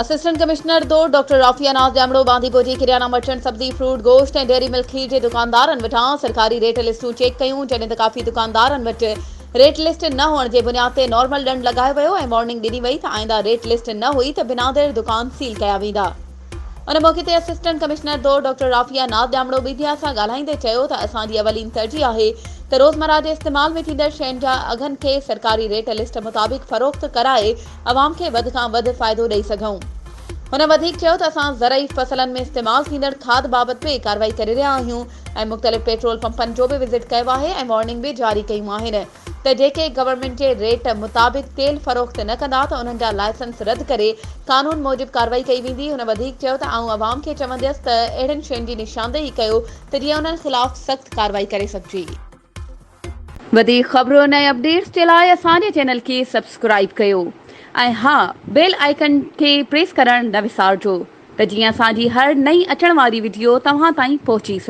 Assistant commissioner 2 doctor Rafia नाज़ ॼामड़ो बांदीपुर जी kirana merchant सब्जी fruit गोश्त ऐं डेयरी मिल्क खीर जे दुकानदारनि वटां सरकारी रेट लिस्टूं चेक कयूं, जॾहिं त काफ़ी दुकानदारनि वटि रेट लिस्ट न हुअण जे बुनियाद ते नॉर्मल ॾंड लॻायो वियो ऐं वार्निंग ॾिनी वई त आईंदा रेट लिस्ट न हुई त बिना देर दुकान सील कया वेंदा। उन मौक़े ते असिस्टेंट कमिश्नर 2 डॉक्टर राफिया नाज़ ॼामड़ो मीडिया सां ॻाल्हाईंदे चयो त असांजी अवलीन तरजीह आहे त रोज़मर्रा जे इस्तेमाल में थींदड़ शयुनि जा अघनि खे सरकारी रेट लिस्ट मुताबिक़ फ़रोख़्त कराए अवाम खे वधि खां वधि फ़ाइदो ॾेई सघूं। हुन वधीक चयो त असां ज़रई फ़सलनि में इस्तेमाल थींदड़ खाद बाबति बि कार्रवाई करे रहिया आहियूं ऐं मुख़्तलिफ़ पेट्रोल पंपनि जो बि विज़िट कयो आहे ऐं वार्निंग बि जारी कयूं आहिनि त जेके गवर्नमेंट जे रेट मुताबिक़ तेल फ़रोख़्त न कंदा त उन्हनि जा लाइसेंस रद्द करे कानून मूजिबि कार्रवाई कई वेंदी। हुन वधीक चयो त आऊं अवाम खे चवंदसि त अहिड़ियुनि शयुनि जी निशानदेही कयो त जीअं उन्हनि ख़िलाफ़ सख़्त कार्रवाई करे सघिजे। वधीक ख़बरुनि ऐं अपडेट्स जे लाइ असांजे चैनल खे सब्सक्राइब कयो ऐं हा बेल आइकन खे प्रेस करणु न विसारिजो त जीअं असांजी हर नई अचण वारी वीडियो तव्हां ताईं पहुची सघे।